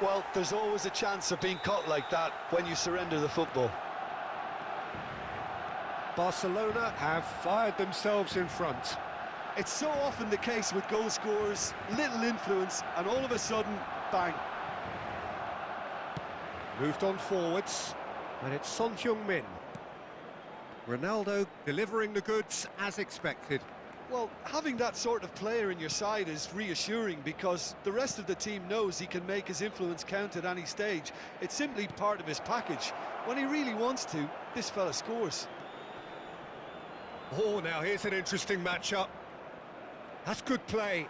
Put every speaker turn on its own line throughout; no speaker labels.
Well, there's always a chance of being caught like that when you surrender the football.
Barcelona have fired themselves in front.
It's so often the case with goal scorers, little influence, and all of a sudden, bang.
Moved on forwards, and it's Son Heung-min. Ronaldo delivering the goods as expected.
Well, having that sort of player in your side is reassuring because the rest of the team knows he can make his influence count at any stage. It's simply part of his package. When he really wants to, this fella scores.
Oh, now here's an interesting matchup. That's good play.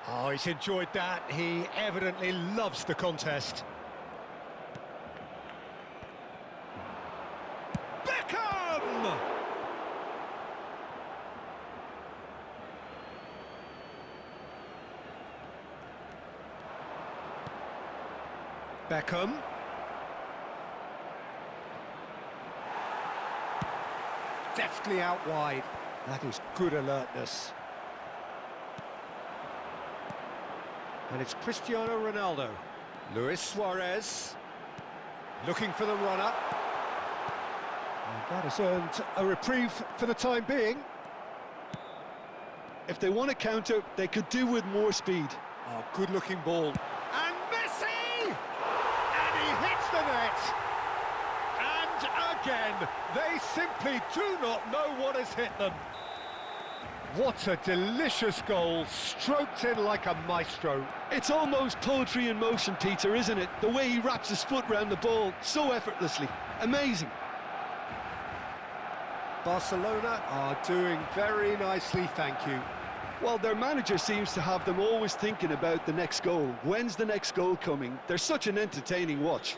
Oh, he's enjoyed that. He evidently loves the contest. Beckham! Beckham. Deftly out wide. That is good alertness. And it's Cristiano Ronaldo. Luis Suarez. Looking for the runner. And that has earned a reprieve for the time being.
If they want to counter, they could do with more speed.
Oh, good-looking ball. And Messi! And he hits the net! And again, they simply do not know what has hit them. What a delicious goal, stroked in like a maestro.
It's almost poetry in motion, Peter, isn't it? The way he wraps his foot round the ball so effortlessly. Amazing.
Barcelona are doing very nicely, thank you.
Well, their manager seems to have them always thinking about the next goal. When's the next goal coming? They're such an entertaining watch.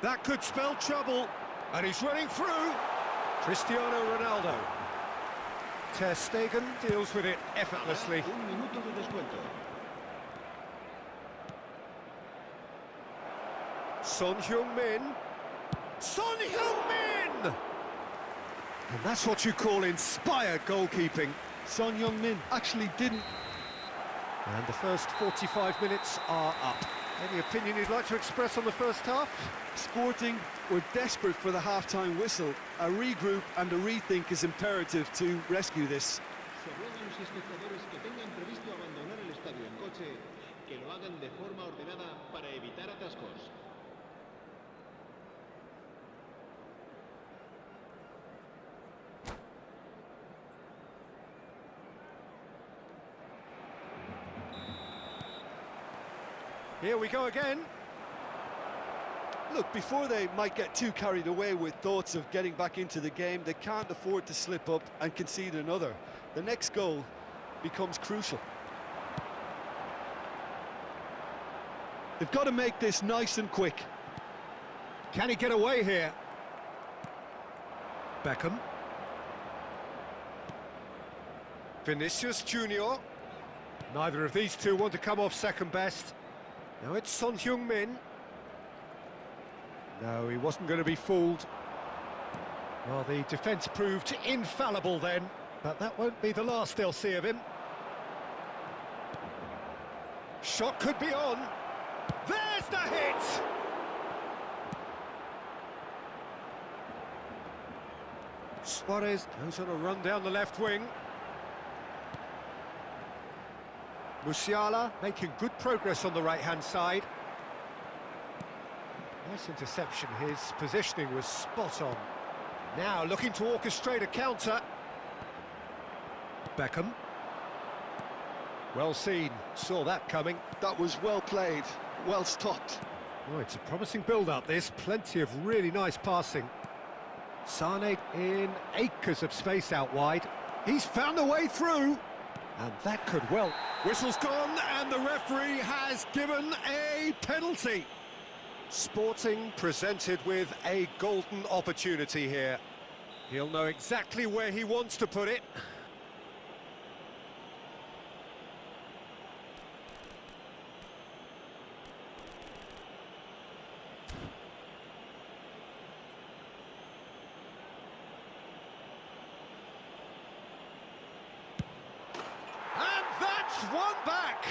That could spell trouble, and he's running through. Cristiano Ronaldo. Ter Stegen deals with it effortlessly. Son Heung-min. Son Heung-min! And that's what you call inspired goalkeeping.
Son Heung-min actually didn't.
And the first 45 minutes are up. Any opinion you'd like to express on the first half?
Sporting were desperate for the half-time whistle. A regroup and a rethink is imperative to rescue this.
Here we go again.
Look, before they might get too carried away with thoughts of getting back into the game, they can't afford to slip up and concede another. The next goal becomes crucial. They've got to make this nice and quick.
Can he get away here? Beckham. Vinicius Junior. Neither of these two want to come off second best. Now it's Son Heung-min. No, he wasn't going to be fooled. Well, the defence proved infallible then, but that won't be the last they'll see of him. Shot could be on. There's the hit! Suarez goes on a run down the left wing. Musiala making good progress on the right-hand side. Nice interception, his positioning was spot on. Now looking to orchestrate a counter. Beckham. Well seen, saw that coming.
That was well played, well stopped.
Oh, it's a promising build-up this, plenty of really nice passing. Sane in acres of space out wide. He's found a way through. And that could well... Whistle's gone, and the referee has given a penalty. Sporting presented with a golden opportunity here. He'll know exactly where he wants to put it. It's one back!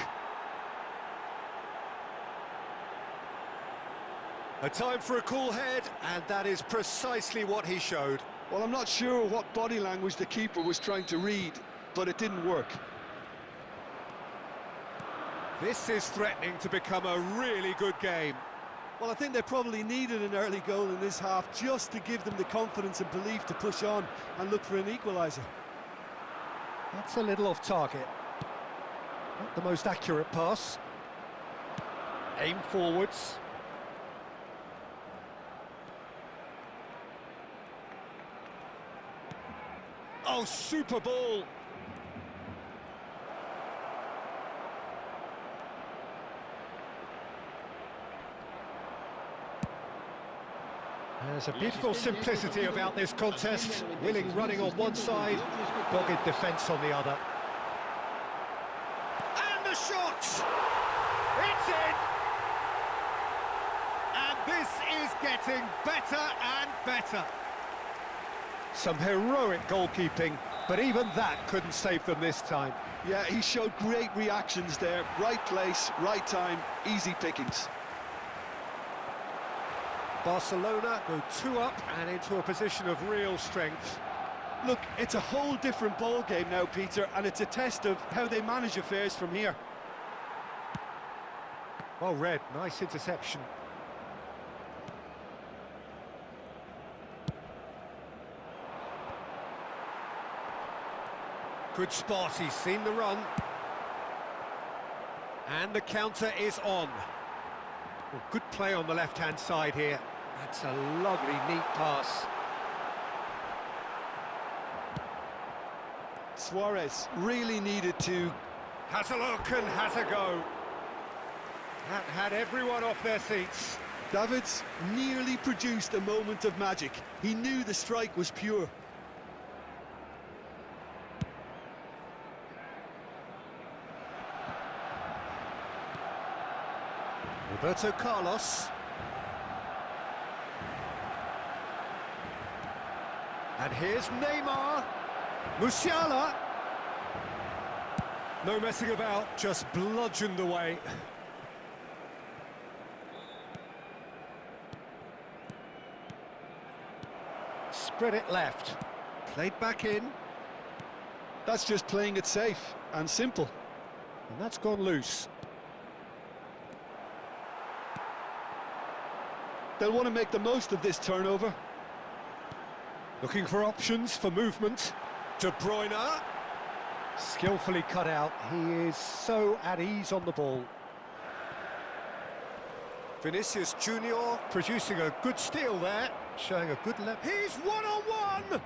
A time for a cool head, and that is precisely what he showed.
Well, I'm not sure what body language the keeper was trying to read, but it didn't work.
This is threatening to become a really good game.
Well, I think they probably needed an early goal in this half just to give them the confidence and belief to push on and look for an equaliser.
That's a little off target. Not the most accurate pass. Aim forwards. Oh, super ball! There's a beautiful simplicity about this contest. Willing running on one side, dogged defence on the other. And the shot! It's in! And this is getting better and better. Some heroic goalkeeping, but even that couldn't save them this time.
Yeah, he showed great reactions there. Right place, right time, easy pickings.
Barcelona go 2 up and into a position of real strength.
Look, it's a whole different ball game now, Peter, and it's a test of how they manage affairs from here.
Well read, nice interception. Good spot, he's seen the run. And the counter is on. Well, good play on the left-hand side here. That's a lovely, neat pass.
Suarez really needed to...
Has a look and has a go. That had everyone off their seats.
Davids nearly produced a moment of magic. He knew the strike was pure.
Roberto Carlos. And here's Neymar. Musiala. No messing about, just bludgeoned away. Spread it left. Played back in.
That's just playing it safe and simple.
And that's gone loose.
They'll want to make the most of this turnover.
Looking for options for movement. De Bruyne. Skillfully cut out. He is so at ease on the ball. Vinicius Junior producing a good steal there. Showing a good level. He's one-on-one!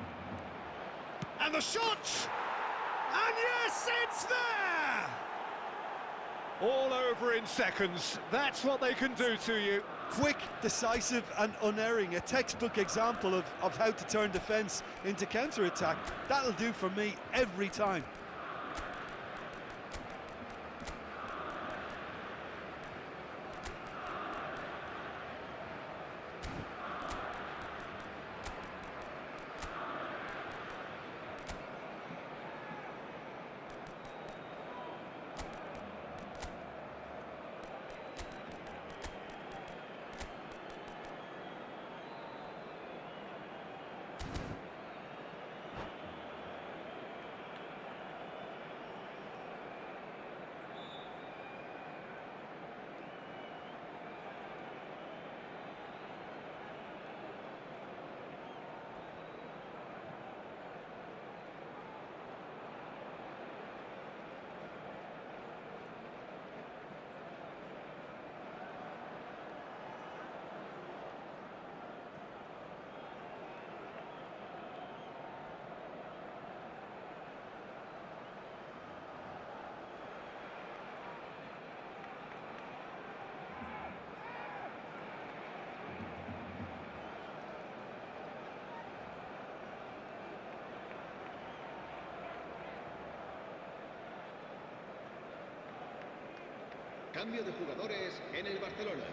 And the shot! And yes, it's there! All over in seconds. That's what they can do to you.
Quick, decisive and unerring. A textbook example of how to turn defence into counter-attack. That'll do for me every time.
Cambio de jugadores en el Barcelona.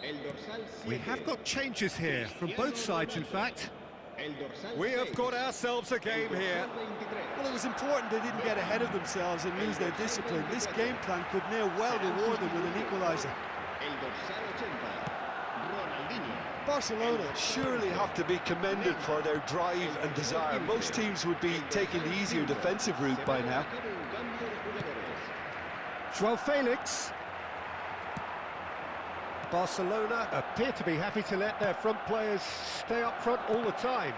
El dorsal 7.
We have got changes here, from both sides in fact.
El dorsal
We have
6.
got ourselves a game
El
here.
dorsal 23.
Well, it was important they didn't get ahead of themselves and lose their discipline. This game plan could now well reward them with an equaliser.
El dorsal 80. Ronaldinho.
Barcelona surely have to be commended for their drive and desire. Most teams would be taking the easier defensive route by now.
Joao Felix. Barcelona appear to be happy to let their front players stay up front all the time.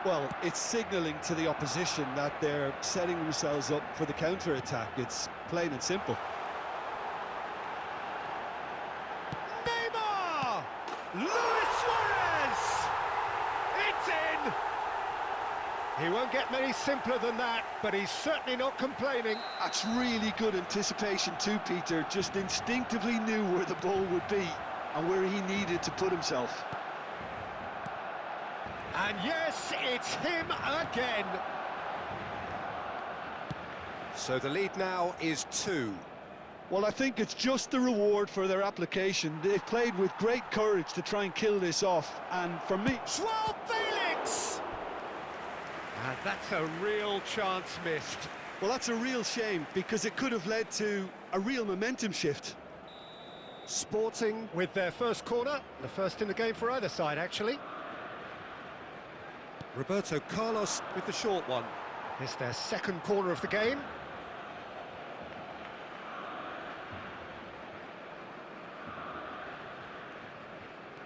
Well, it's signalling to the opposition that they're setting themselves up for the counter-attack. It's plain and simple.
Neymar! Luis Suarez! It's in! He won't get many simpler than that, but he's certainly not complaining.
That's really good anticipation too, Peter. Just instinctively knew where the ball would be and where he needed to put himself.
And yes, it's him again. So the lead now is 2.
Well, I think it's just the reward for their application. They've played with great courage to try and kill this off, and for me...
Joao Felix! And that's a real chance missed.
Well, that's a real shame, because it could have led to a real momentum shift.
Sporting with their first corner, the first in the game for either side, actually. Roberto Carlos with the short one. It's their second corner of the game.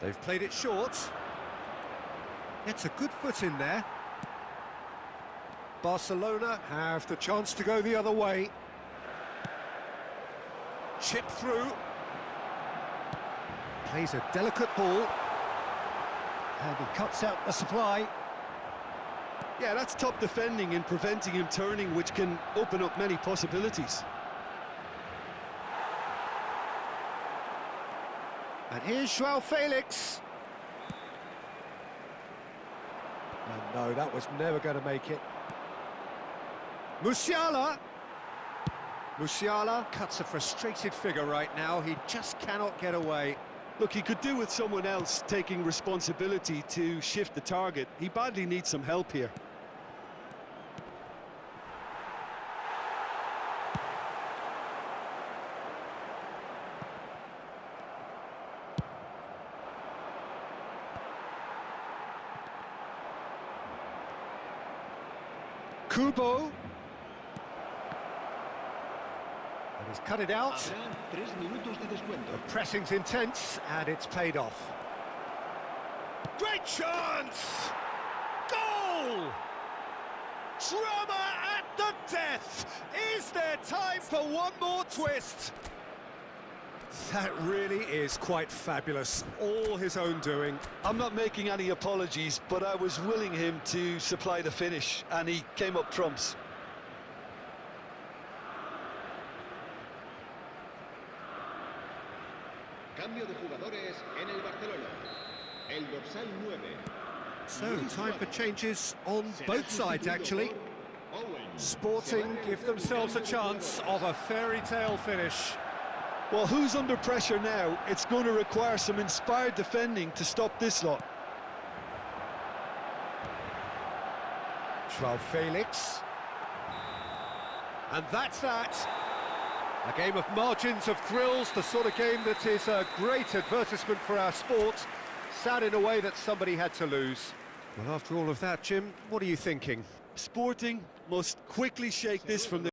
They've played it short. It's a good foot in there. Barcelona have the chance to go the other way. Chip through. Plays a delicate ball. And he cuts out the supply.
Yeah, that's top defending and preventing him turning, which can open up many possibilities.
And here's Joao Felix. And no, that was never going to make it. Musiala. Musiala cuts a frustrated figure right now. He just cannot get away.
Look, he could do with someone else taking responsibility to shift the target. He badly needs some help here. Kubo.
And he's cut it out.
Habrá 3 minutos de descuento.
The pressing's intense, and it's paid off. Great chance! Goal! Drama at the death! Is there time for one more twist? That really is quite fabulous. All his own doing.
I'm not making any apologies, but I was willing him to supply the finish, and he came up trumps.
Cambio de jugadores en el Barcelona. El dorsal 9.
So, time for changes on both sides, actually. Sporting give themselves a chance of a fairy tale finish.
Well, who's under pressure now? It's going to require some inspired defending to stop this lot.
Joao Felix. And that's that. A game of margins, of thrills, the sort of game that is a great advertisement for our sport. Sad in a way that somebody had to lose. Well, after all of that, Jim, what are you thinking?
Sporting must quickly shake this from the